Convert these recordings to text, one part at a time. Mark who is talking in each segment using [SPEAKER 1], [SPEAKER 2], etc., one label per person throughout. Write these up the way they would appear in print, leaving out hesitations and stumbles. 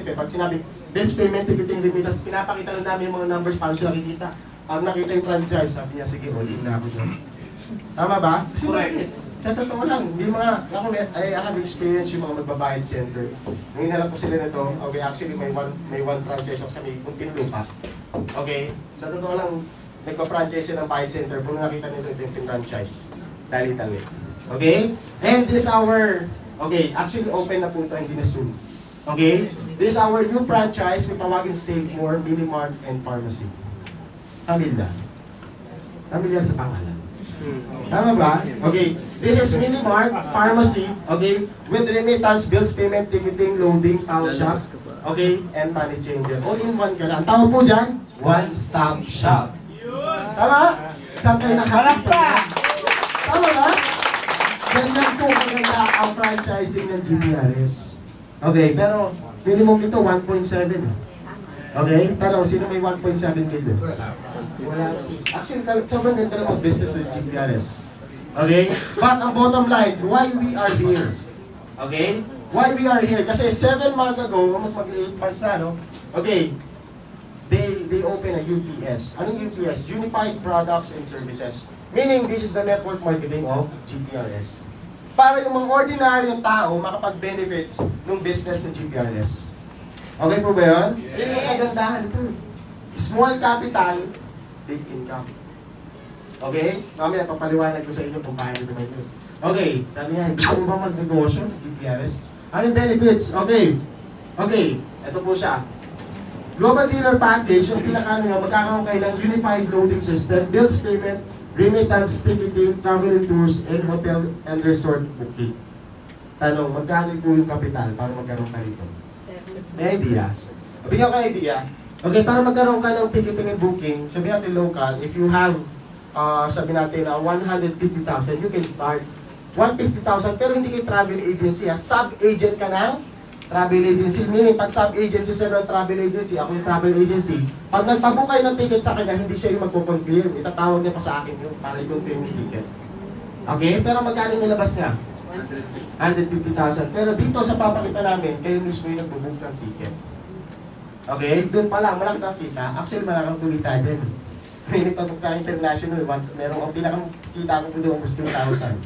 [SPEAKER 1] concept eh. Pag sinabi, bills payment, ticketing, remittance, pinapakita lang namin yung mga numbers paano sila nakikita. Pag nakita yung franchise, sabi niya, sige, all-in na ako dyan. Tama ba? Kasi bakit? Sa totoo lang, hindi mga, ako I have experience yung mga magbabayad center. Nung hinalap ko sila nito, okay, actually may one franchise ako sa may Muntinlupa. Okay, sa totoo lang, nagpa-franchise yun ng bayad center. Kung nakita nito, ito yung franchise. Tali-tali. Okay? And this our, okay, actually open na po ito, hindi na soon. Okay? This is our new franchise, may tawagin Save More, Minimart, and Pharmacy. Familiar. Familiar sa pangalan. Tama ba? Okay. This is Minimart, Pharmacy, okay, with remittance, bills payment, ticketing, loading, towel shop, okay, and money changer. All in one ka na. Ang tawag po dyan, one-stop shop. Tama? Saan kayo nakakita? Tama ba? Ganyan po maganda ang franchising ng GPRS. Okay, pero minimum ito 1.7. Okay? Pero sino may 1.7 million? Wala. Actually, sobrang ganda ng business ng GPRS. Okay? But ang bottom line, why we are here? Okay? Why we are here? Kasi 7 months ago, almost mag-8 months na, no? Okay. They open a UPS. Anong UPS? Unified Products and Services. Meaning, this is the network marketing of GPRS. Para yung mga ordinaryong tao makapag-benefits ng business ng GPRS. Okay po ba yun? Yun yung kagandahan ito. Small capital, big income. Okay? Mamaya papaliwanag ko sa inyo kung paano naman yun. Okay, sabi nga, gusto mo ba magnegosyo ng GPRS? Ano yung benefits? Okay. Okay, ito po siya. Global Dealer Package, yung pinaka-ano nga, magkakaroon kayo ng Unified Loading System, Bills Payment, Remittance, Ticketing, Travel and Tours, and Hotel and Resort Booking. Tanong, magkano po yung kapital para magkaroon ka rito? May idea? Bigyan ko idea. Okay, para magkaroon ka ng ticketing and booking, sabi natin local, if you have, sabi natin, 150,000, you can start. 150,000, pero hindi kayo travel agency, sub-agent ka ng travel agency. Meaning, pag sub-agency sa ng travel agency, ako yung travel agency, pag nagpabook kayo ng ticket sa kanya, hindi siya yung magpo-confirm. Itatawag niya pa sa akin yun para i-confirm yung ticket. Okay? Pero magkano nilabas niya? 150,000. Pero dito sa papakita namin, kayo mismo yung nagbo-book ng ticket. Okay? Doon pa lang, malaki na kita. Actually, malakang kulita dyan. May nagpabook sa international, meron ang pinakang kita ko po doon, 2,000.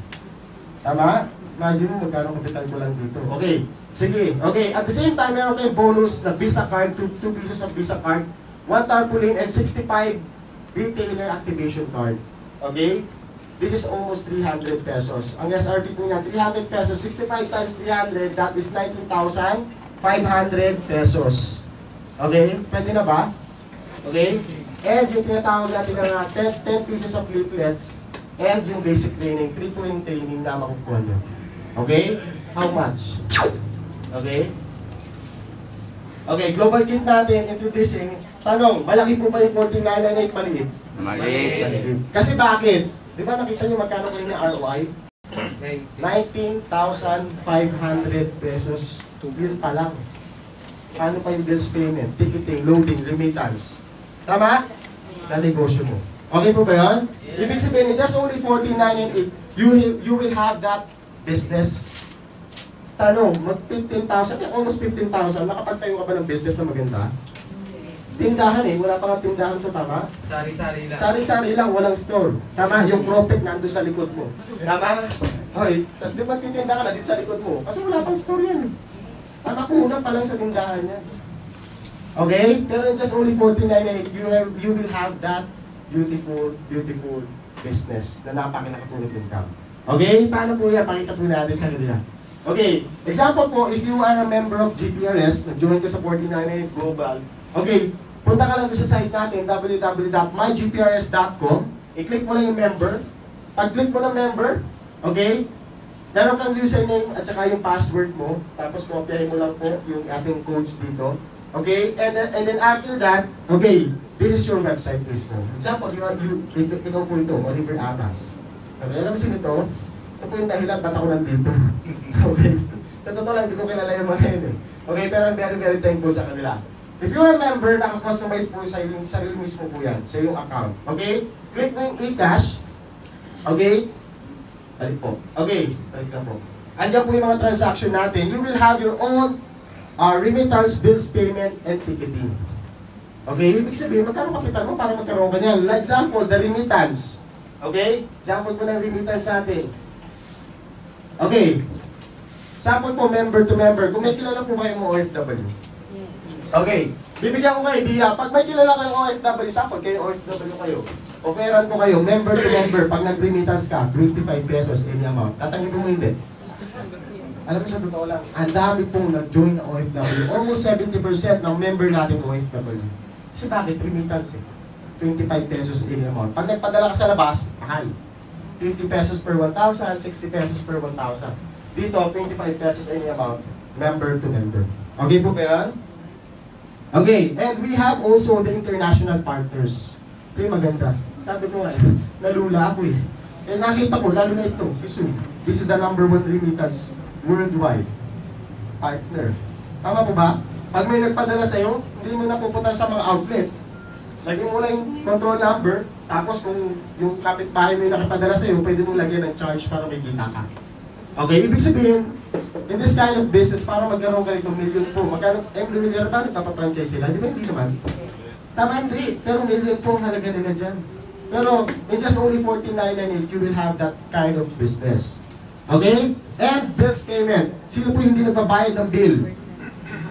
[SPEAKER 1] Tama? Imagine mo, magkano kapital ko lang dito. Okay. Sige. Okay. At the same time, meron kayong bonus na Visa card, 2 pieces of Visa card, 1 tarpaulin, and 65 retailer activation card. Okay? This is almost 300 pesos. Ang SRP po niya, 300 pesos. 65 times 300, that is 19,500 pesos. Okay? Pwede na ba? Okay? And yung tinatawag natin na 10 pieces of leaflets and yung basic training, free po yung training na makukuha nyo. Okay? How much? Okay? Okay, global kit natin, introducing. Tanong, malaki po ba yung 4998 maliit? Maliit. Kasi bakit? Di ba nakita nyo magkano kayo ng ROI? 19,500 pesos. Bill pa lang. Paano pa yung bills payment, ticketing, loading, remittance? Tama? Na negosyo mo. Okay po ba yun? Ibig sabihin, just only 4998, you will have that business. Tanong, mag-15,000, almost 15,000, nakapagtayo ka ba ng business na maganda? Tindahan eh, wala pa nga tindahan to, tama?
[SPEAKER 2] Sari-sari lang.
[SPEAKER 1] Sari-sari lang, walang store. Tama, yung profit nandun sa likod mo. Tama? Hoy, di ba titinda ka na dito sa likod mo? Kasi wala pang store yan eh. Tama, kunan pa lang sa tindahan niya. Okay? Pero in just only 4998, you will have that beautiful business na napakinakatulog income. Okay? Paano po yan? Pakita po natin sa kanila. Okay, example po, if you are a member of GPRS, nag-join ka sa 4998 Global, okay, punta ka lang sa site natin, www.mygprs.com, i-click mo lang yung member. Pag-click mo ng member, okay, meron kang username at saka yung password mo, tapos kopyahin mo lang po yung ating codes dito. Okay, and then after that, okay, this is your website mismo. Example, ikaw po ito, Oliver Abbas. Sabi, alam mo sino ito? Ito po yung dahilan, ba't ako nandito? Okay. Sa totoo lang, hindi ko kilala yung mga yun eh. Okay, pero I'm very thankful sa kanila. If you're a member, naka-customize po sa yung sarili mismo po yan, sa yung account. Okay? Click mo yung e-cash. Okay? Balik po. Okay, balik na po. Andiyan po yung mga transaction natin. You will have your own remittance, bills payment, and ticketing. Okay, ibig sabihin, magkano kapital mo para magkaroon ka niyan? Like example, the remittance. Okay? Example po ng remittance natin. Okay. Example po, member to member. Kung may kilala po kayo mo OFW. Okay. Bibigyan ko kayo idea. Pag may kilala kayong OFW, example, kayo OFW kayo. Offeran ko kayo, member to member. Pag nag-remittance ka, 25 pesos any amount. Tatanggapin mo hindi. Alam mo sa totoo lang, ang dami pong nag-join na OFW. Almost 70% ng member natin OFW. Kasi bakit? Remittance eh. 25 pesos any amount. Pag nagpadala ka sa labas, mahal. 50 pesos per 1,000, 60 pesos per 1,000. Dito, 25 pesos any amount, member to member. Okay po ba yan? Okay, and we have also the international partners. Ito yung maganda. Sabi ko nga, nalula ako eh. Eh nakita ko, lalo na ito, si Sue. This is the #1 remittance worldwide partner. Tama po ba? Pag may nagpadala sa'yo, hindi mo na pupunta sa mga outlet. Lagyan mo lang yung control number, tapos kung yung kapitbahay mo yung nakapadala sa'yo, pwede mong lagyan ng charge para may kita ka. Okay, ibig sabihin, in this kind of business, para magkaroon ka nitong million po, magkano, million ba, nagpapa-franchise sila? Di ba hindi naman? Tama hindi, pero million po ang halaga nila dyan. Pero in just only 49.98, you will have that kind of business. Okay? And bills payment. Sino po hindi nagbabayad ng bill?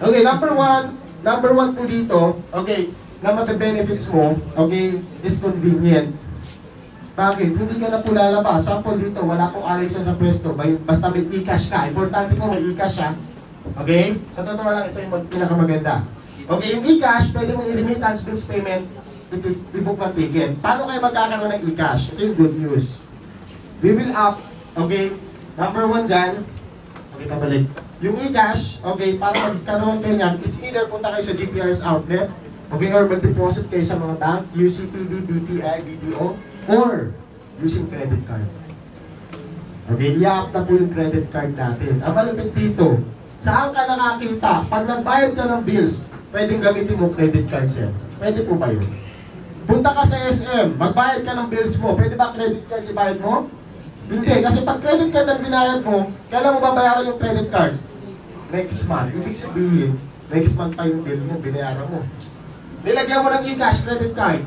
[SPEAKER 1] Okay, number one po dito, okay, na matabenefits mo, okay, is convenient. Bakit? Hindi ka na po lalabas. Sample dito, wala pong alisan sa pwesto, basta may e-cash ka. Importante po may e-cash ha. Okay? Sa totoo lang, ito yung pinakamaganda. Okay, yung e-cash, pwede mong i-remittance, bills payment, i-book ng ticket. Paano kayo magkakaroon ng e-cash? Ito yung good news. We will up, okay, number 1 dyan, okay, kabalik. Yung e-cash, okay, para magkaroon kayo niyan, it's either punta kayo sa GPRS outlet, okay, or mag-deposit kayo sa mga bank, UCPB, BPI, BDO, or using credit card. Okay, i-up na po yung credit card natin. Ang malapit dito, saan ka nakakita? Pag nagbayad ka ng bills, pwedeng gamitin mo credit card, sir. Pwede po ba yun? Punta ka sa SM, magbayad ka ng bills mo, pwede ba credit card ibayad mo? Hindi, kasi pag credit card ang binayad mo, kailan mo babayaran yung credit card? Next month. Ibig sabihin, next month pa yung bill mo, binayaran mo. Nilagyan mo ng e-cash credit card.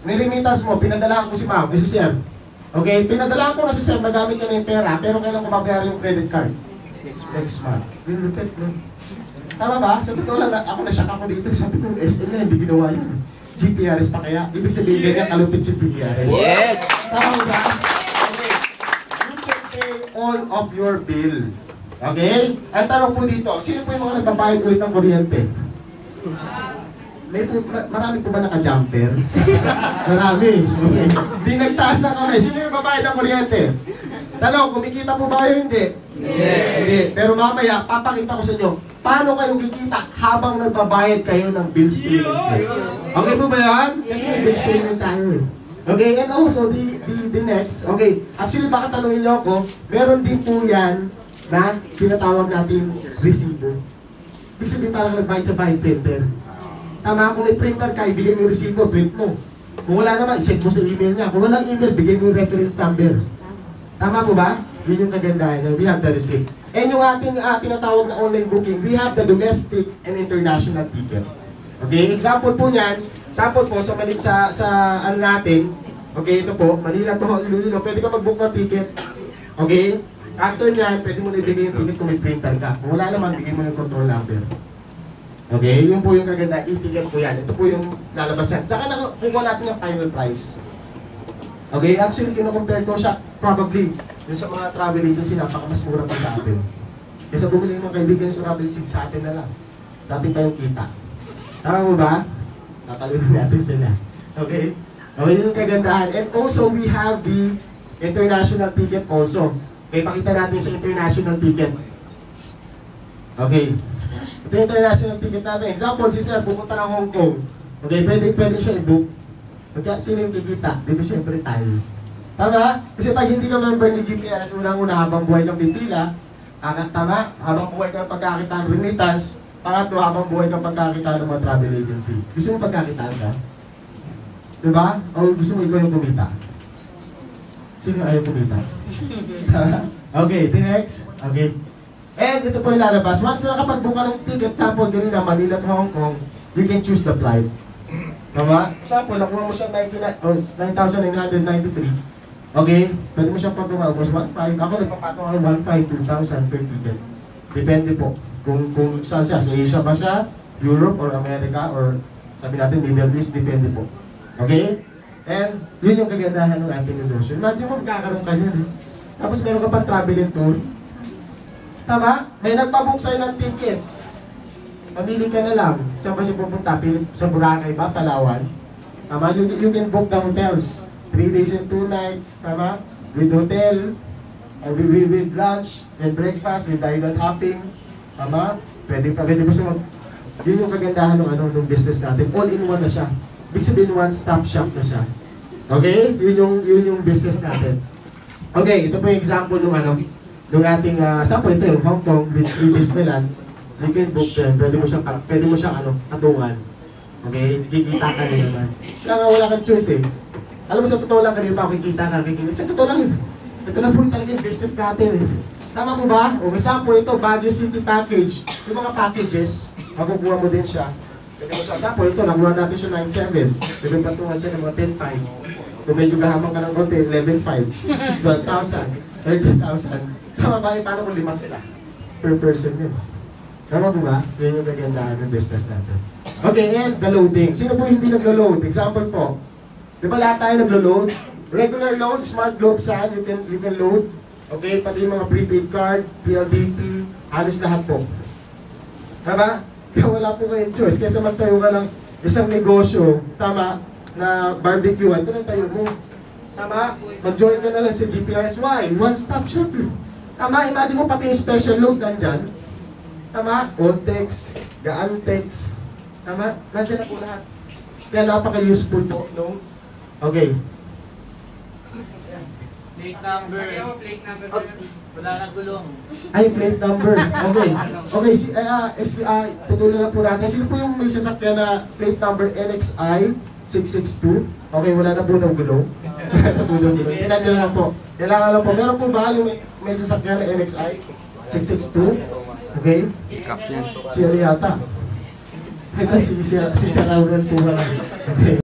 [SPEAKER 1] Niremittance mo, pinadala ko si ma'am, si sir. Okay, pinadala ko na si sir, nagamit ka na yung pera, pero kailan ko babayaran yung credit card? Next month. Repeat mo. Tama ba? Sabi ko lang, ako na-shock ako dito. Sabi ko, SM na, hindi ginawa yun. GPRS pa kaya? Ibig sabihin, ganyan kalupit si GPRS.
[SPEAKER 2] Yes!
[SPEAKER 1] Tama ba? Okay. You can pay all of your bill. Okay? Ang tanong po dito, sino po yung mga nagbabayad ulit ng kuryente? Marami po ba naka-jumper? Marami. Okay. Hindi nagtaas na kamay. Sino yung babayad ng kuryente? Tanong, kumikita po ba kayo? Hindi? Hindi. Pero mamaya, papakita ko sa inyo, paano kayo kikita habang nagbabayad kayo ng bills payment? Okay po ba yan? Kasi may bills payment tayo eh. Okay, and also, the next, okay, actually baka tanungin niyo ako, meron din po yan na tinatawag natin resibo. Ibig sabihin parang nag-bayad sa bayad center. Tama, kung may printer ka, ibigay mo yung resibo, print mo. Kung wala naman, isend mo sa email niya. Kung walang email, bigay mo yung reference number. Tama po ba? Yun yung kagandahan. We have the receipt. And yung ating tinatawag na online booking, we have the domestic and international ticket. Okay, example po niyan, example po sa ano natin, okay, ito po, Manila to Iloilo, pwede ka mag-book ng ticket. Okay? After niyan, pwede mo na ibigay yung ticket kung may printer ka. Kung wala naman, bigay mo yung control number. Okay, yun po yung kaganda, e-ticket po yan. Ito po yung lalabas yan. Tsaka nakukuha natin yung final price. Okay, actually, kino-compare ko siya, probably, yung sa mga travel agency, napakamas mura pa sa atin. Kesa bumili yung mga kaibigan sa travel agency, sa atin na lang. Sa atin tayong kita. Tama mo ba? Tatalunod natin sila. Okay? Okay, yun yung kagandahan. And also, we have the international ticket also. Okay, pakita natin sa international ticket. Okay. Ito yung international ticket natin. Example, si Sir, pupunta ng Hong Kong. Okay, pwede siya i-book. Okay, sino yung kikita? Dito siyempre tayo. Tama? Kasi pag hindi ka member ni GPRS, unang-una habang buhay kang pipila, tama? Habang buhay kang pagkakita ng remittance, pangatlo, habang buhay kang pagkakita ng mga travel agency. Gusto mo pagkakitaan ka? Diba? O gusto mo ikaw yung kumita? Sino ayaw kumita? Okay, the next. Okay. And ito po yung lalabas. Once na nakapag-book ka ng ticket, sample din na Manila to Hong Kong, you can choose the flight. Tama? Sample, nakuha mo siya 9,993. Okay? Pwede mo siyang patungan. 1,500. Ako nagpapatungan ng 1,500, 2,000 per ticket. Depende po. Kung saan siya. Sa Asia ba siya? Europe or America or sabi natin Middle East, depende po. Okay? And yun yung kagandahan ng ating negosyo. Imagine mo, magkakaroon ka yun. Tapos meron ka pang traveling tour. Tama? May nagpabook sa'yo ng ticket. Mamili ka na lang. Saan ba siya pupunta? Sa Boracay ba? Palawan? Tama? You can book the hotels. 3 days and 2 nights. Tama? With hotel, with lunch, and breakfast, with island hopping. Tama? Pwede mo siya yun yung kagandahan ng business natin. All-in-one na siya. Ibig sabihin, one-stop shop na siya. Okay? Yun yung business natin. Okay, ito po yung example ng ating, sample ito yung Hong Kong with Disneyland. You can book them. Pwede mo siyang atungan. Okay? Kikita ka rin naman. Kaya nga wala kang choice eh. Alam mo sa totoo lang kanina pa kikita ka. Sa totoo lang yun. Ito na po talaga yung business natin eh. Tama mo ba? O example ito, Baguio City Package. Yung mga packages, makukuha mo din siya. Pwede mo siya. Example ito, nakuha natin siya 9,700. Pwede patungan siya ng mga 10,500. Kung medyo gahamang ka ng konti, 11,500. 12,000. 13,000. Tama ba? Paano kung 5 sila? Per person yun. Tama mo ba? Yun yung kagandahan ng business natin. Okay, and the loading. Sino po hindi naglo-load? Example po. Di ba lahat tayo naglo-load? Regular load, smart globe saan, you can load. Okay, pati yung mga prepaid card, PLDT, halos lahat po. Tama? Kaya wala po kayong choice. Kesa magtayo ka ng isang negosyo, tama, na barbecue, ito na tayo mo. Tama? Mag-join ka na lang sa GPRSY. One-stop shop. Tama? Imagine mo pati yung special load nandyan. Tama? Ontex, Gaantex. Tama? Nandiyan na po lahat. Kaya napaka-useful po nung okay.
[SPEAKER 2] Plate number. Wala nang gulong.
[SPEAKER 1] Ay, plate number. Okay. Okay, tutuloy na po natin. Sino po yung may sasakyan na plate number NXI 662? Okay, wala na po ng gulong. Wala na po ng gulong. Tinadya lang po. Kailangan lang po. Meron po ba yung may sasakyan na NXI 662? Okay? Siya yata. Ito si Sir Lauren po. Okay.